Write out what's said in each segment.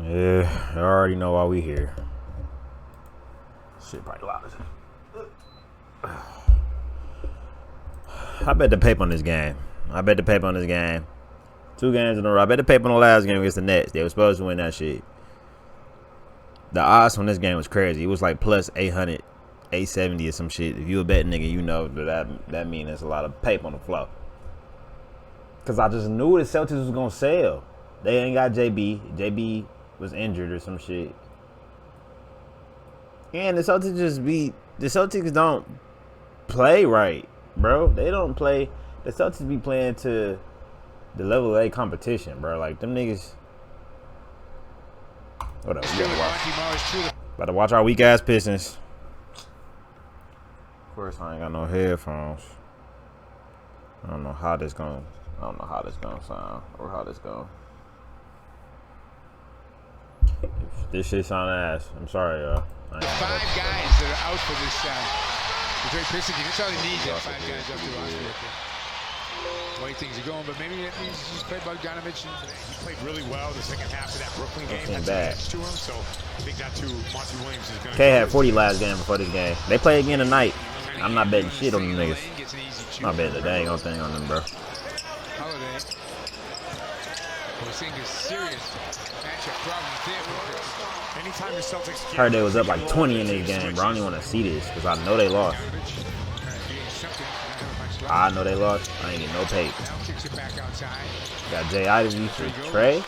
Yeah, I already know why we here. Shit probably loud as hell. I bet the paper on this game. 2 games in a row. I bet the paper on the last game against the Nets. They were supposed to win that shit. The odds on this game was crazy. It was like plus 800, 870 or some shit. If you a betting nigga, you know that means there's a lot of paper on the floor. Because I just knew the Celtics was going to sell. They ain't got JB. JB was injured or some shit. And the Celtics don't play right, bro. They don't play. The Celtics be playing to the level of their competition, bro. Like, them niggas. What up? About to watch our weak ass Pistons. Of course, I ain't got no headphones. I don't know how this gonna sound or how this gonna. If this shit sound ass, I'm sorry, y'all. The 5 guys that are out for this Detroit Pistons game. That's all they need. 5 guys up to the roster. The way things are going, but maybe that means he's played Bogdanovich. He played really well in the second half of that Brooklyn game. That's bad. To him, so I think that too. Monty Williams is going. K had 40 last game before this game. They play again tonight. I'm not betting shit on them niggas. I'm not betting a dang old thing on them, bro. Holiday. We're seeing a serious matchup problem there. Anytime the Celtics Heard they was up like 20 in this game, bro. I don't even want to see this because I know they lost. I know they lost. I ain't getting no pay. Got Jay Ivy for Trey.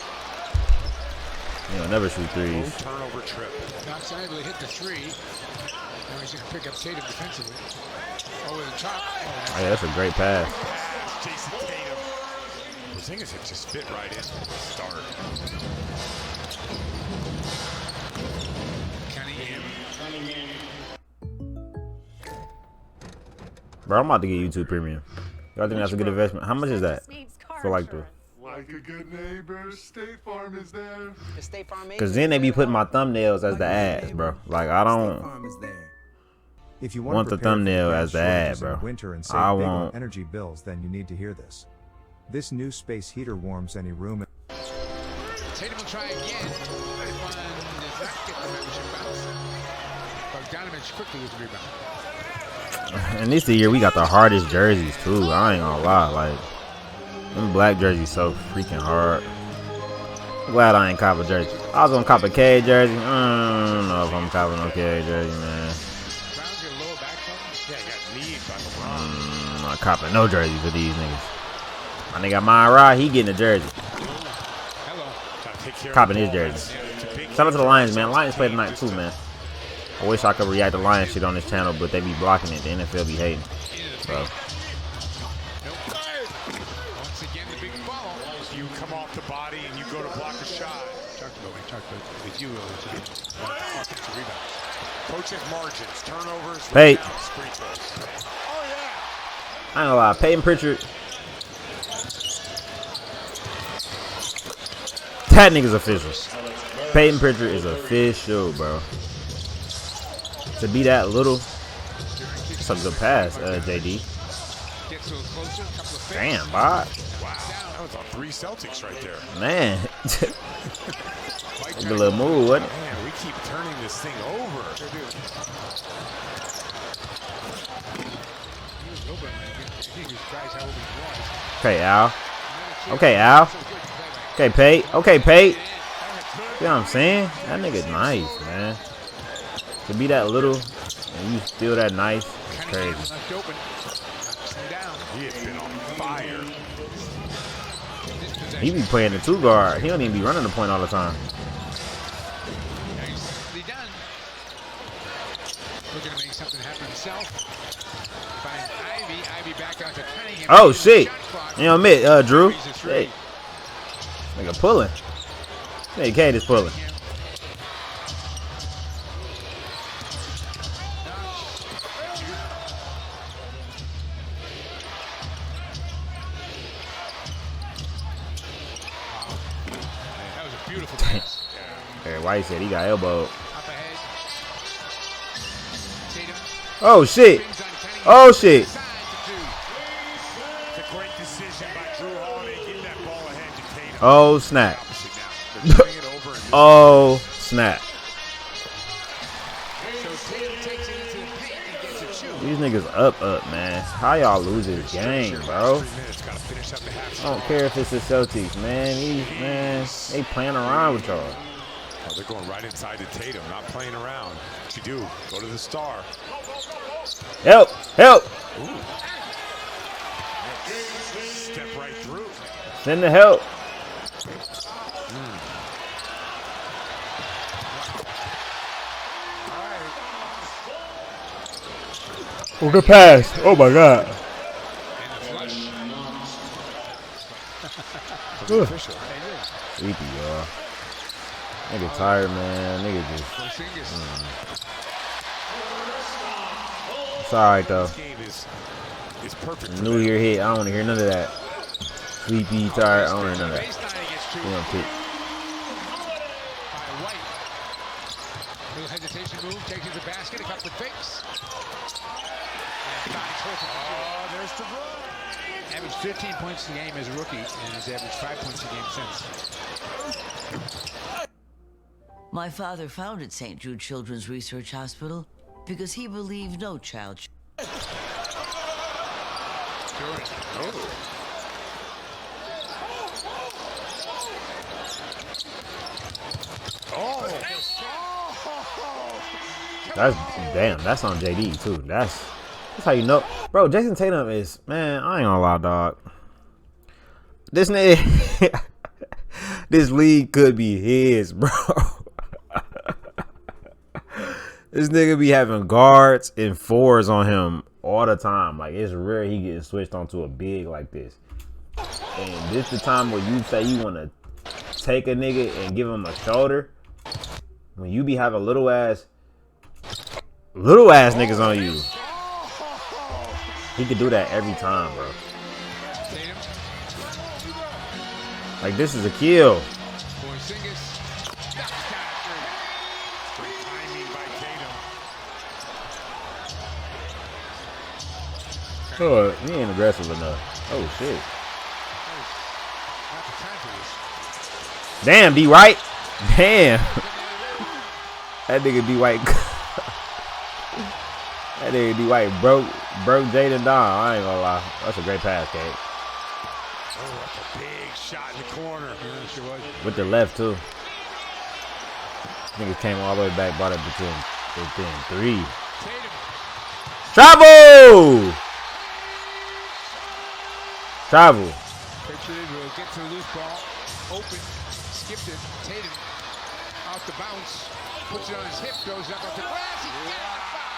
He'll never shoot threes. Turnover trip. Outside, they hit the 3. Now he's going to pick up Tatum defensively. Over the top. Oh, yeah, that's a great pass. Jason Tatum. The thing is, it just fit right in from the start. Bro, I'm about to get YouTube Premium. Y'all think that's a good investment? How much is that? For like the. Like a good neighbor, State Farm is there. Because then they be putting my thumbnails as the ads, bro. Like, I don't if you want the thumbnail as the ad, bro. Winter and save I big on won't. energy bills, then you need to hear this. This new space heater warms any room. Tatum will try again. Does not get the membership bounce. Bogdanovich quickly with the rebound. And this the year we got the hardest jerseys too. I ain't gonna lie, like them black jerseys so freaking hard. I'm glad I ain't cop a jersey. I was gonna cop a K jersey. I don't know if I'm copping no K jersey, man. I'm not copping no jersey for these niggas. My nigga Myra, he getting a jersey. Copping his jersey. Shout out to the Lions, man. Lions play tonight too, man. I wish I could react to Lions shit on this channel, but they be blocking it. The NFL be hating. So. Once again, the big ball. You come off the body and you go to block a shot. Talked about with you offensive rebound. Coaches margins, turnovers, Pate. rebounds, free throws. Oh yeah. I ain't gonna lie. Peyton Pritchard. That nigga's official. Peyton Pritchard is official, bro. To be that little, it's a good pass, JD. Damn, bot. Wow, that was on 3 Celtics right there. Man. Good little move, wasn't it? Man, we keep turning this thing over. Okay, Al. Okay, Al. Okay, Pate. Okay, Pate. You know what I'm saying? That nigga's nice, man. To be that little and you still that nice, it's crazy. He has been on fire. He be playing the 2 guard. He don't even be running the point all the time. Looking to make something happen himself. Finds Ivy back onto Cunningham. Oh shit! You know admit, Drew. Hey, nigga pulling. Hey, Kate is pulling. That was a beautiful pass. Hey, White said he got elbowed. Up ahead. Tatum. Oh shit! Oh shit! It's a great decision by Drew Holiday. Get that ball ahead to Tatum. Oh snap! They're turning it over Oh, snap. These niggas up, man. How y'all lose this game, bro? I don't care if it's the Celtics, man. They playing around with y'all. Oh, they're going right inside to Tatum, not playing around. What you do? Go to the star. Help! Help! Ooh. Step right through. Send the help. Oh, good pass. Oh, my God. Sleepy, y'all. Nigga tired, man. Nigga just. It's alright, though. New Year hit. I don't want to hear none of that. Sleepy, tired. I don't want to hear none of that. You know, pick. Little hesitation move. Takes the basket. A couple of fakes. Oh, there's the run. Averaged 15 points a game as a rookie, and has averaged 5 points a game since. My father founded St. Jude Children's Research Hospital because he believed no child should. That's damn. That's on JD too. That's how you know, bro. Jason Tatum is, man. I ain't gonna lie, dog. This nigga, this league could be his, bro. This nigga be having guards and fours on him all the time. Like, it's rare he getting switched onto a big like this. And this the time where you say you want to take a nigga and give him a shoulder. When you be having little ass niggas on you. He could do that every time, bro. Like, this is a kill. Oh, he ain't aggressive enough. Oh, shit. Damn, D. White. Damn. That nigga D. White. That nigga D. White broke Jaden down. I ain't gonna lie. That's a great pass, Kate. Oh, that's a big shot in the corner. With the left, too. Niggas came all the way back, brought it within 3. Travel! Travel. Picture it, will get to the loose ball. Open. Skipped it. Tatum off the bounce. Puts it on his hip. Goes up off the glass. He got the foul.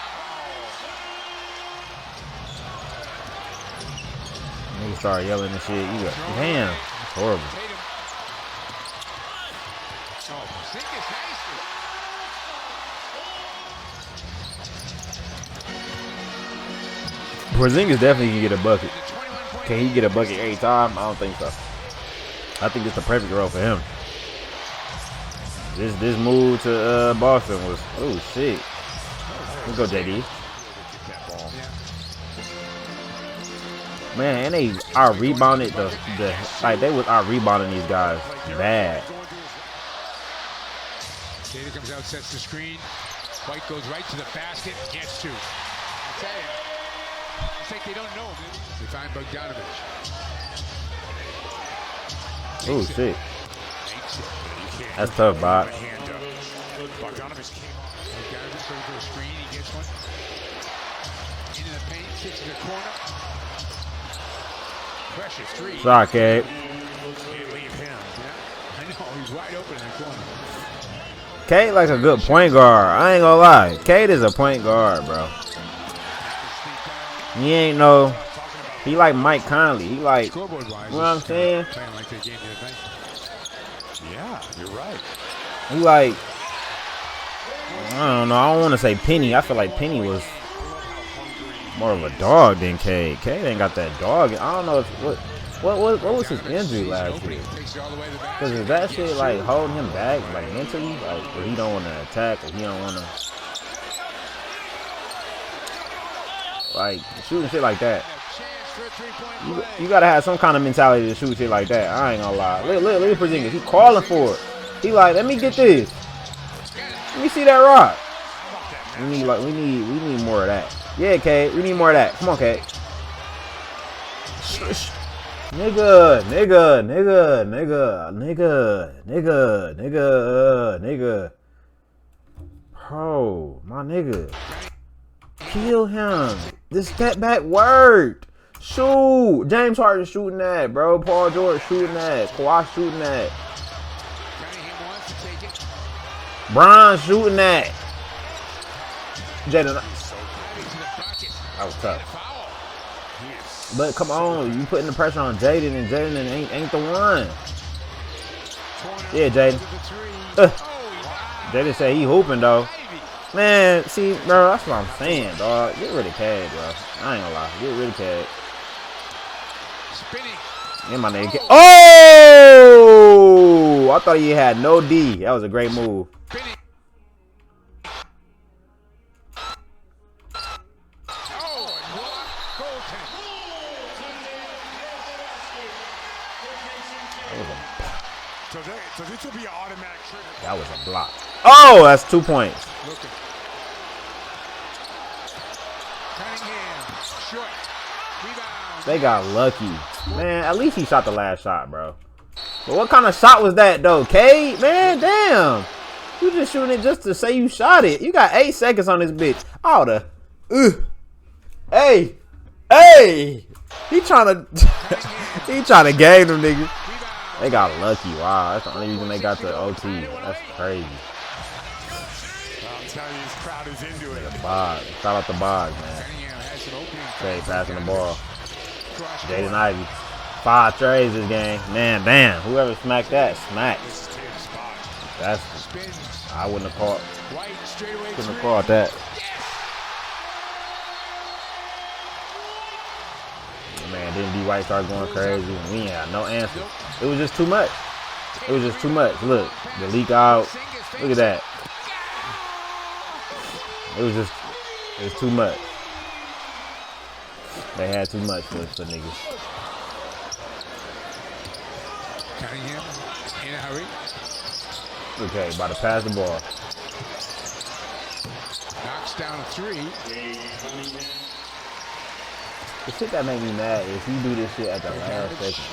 Niggas start yelling and shit. You got, damn. It's horrible. Tatum. Oh, Zingas nicely. Porzingis definitely can get a bucket. Can he get a bucket every time? I don't think so. I think it's the perfect role for him. This move to Boston was, oh shit. Let's go, JD. Man, and they out rebounded like they was out rebounding these guys bad. Tatum comes out, sets the screen. White goes right to the basket, gets two. I tell you, it's like they don't know. They find Bogdanovich. Oh shit. That's tough, Bob. Bogdanovich came off. Bogdanovich goes to a screen, he gets one. Into the paint, kicks to the corner. Precious three. Shot, Gabe. Can't leave him. Yeah, I know, he's wide open in the corner. Kate like a good point guard. I ain't gonna lie. Kate is a point guard, bro. He ain't no. He like Mike Conley. He like. You know what I'm saying? Yeah, you're right. He like. I don't know. I don't want to say Penny. I feel like Penny was more of a dog than Kate. Kate ain't got that dog. I don't know if what was his injury last year? Because is that shit like holding him back, like mentally, like where he don't want to attack, or he don't want to like shooting shit like that? You gotta have some kind of mentality to shoot shit like that. I ain't gonna lie. Look at Porzingis. He calling for it. He like, let me get this. Let me see that rock. We need more of that. Yeah, Cade. We need more of that. Come on, Cade. Nigga. Bro, my nigga. Kill him. This step back worked. Shoot. James Harden shooting that, bro. Paul George shooting that. Kawhi shooting that. Bron shooting that. Jaden. That was tough. But come on, you putting the pressure on Jaden, and Jaden ain't the one. Yeah, Jaden. Jaden said he hooping though. Man, see, bro, that's what I'm saying, dog. Get rid of Cade, bro. I ain't gonna lie. Get rid of Cade. And my nigga. Oh! I thought he had no D. That was a great move. So this will be an automatic trigger. That was a block. Oh, that's 2 points. They got lucky. Man, at least he shot the last shot, bro. But what kind of shot was that, though? Cade? Man, damn. You just shooting it just to say you shot it. You got 8 seconds on this bitch. Oh, the... Hey. He trying to... he trying to game them niggas. They got lucky. Wow, that's the only reason they got the OT. That's crazy. I'm telling you, this crowd is into it. The Bog. Shout out the Bog, man. Trey passing the ball. Jaden Ivey. 5 trays this game. Man, damn. Whoever smacked that, smacked. That's... I wouldn't have caught. Couldn't have caught that. Man, didn't D White start going crazy? We ain't had no answer. It was just too much. It was just too much. Look, the leak out. Look at that. It was too much. They had too much for niggas. Cunningham in a hurry. Okay, about to pass the ball. Knocks down a 3. The shit that make me mad is he do this shit at the last second.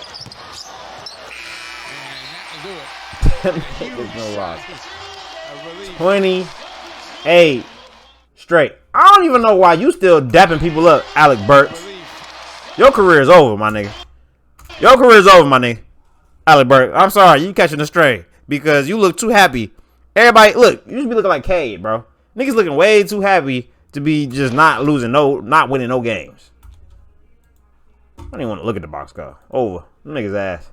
And that will do it. There's no loss. 28 straight. I don't even know why you still dapping people up, Alec Burks. Your career is over, my nigga. Your career is over, my nigga. Alec Burks. I'm sorry, you catching a stray because you look too happy. Everybody, look, you should be looking like Cade, bro. Niggas looking way too happy to be just not winning no games. I don't even want to look at the box score. Over. Them niggas ass.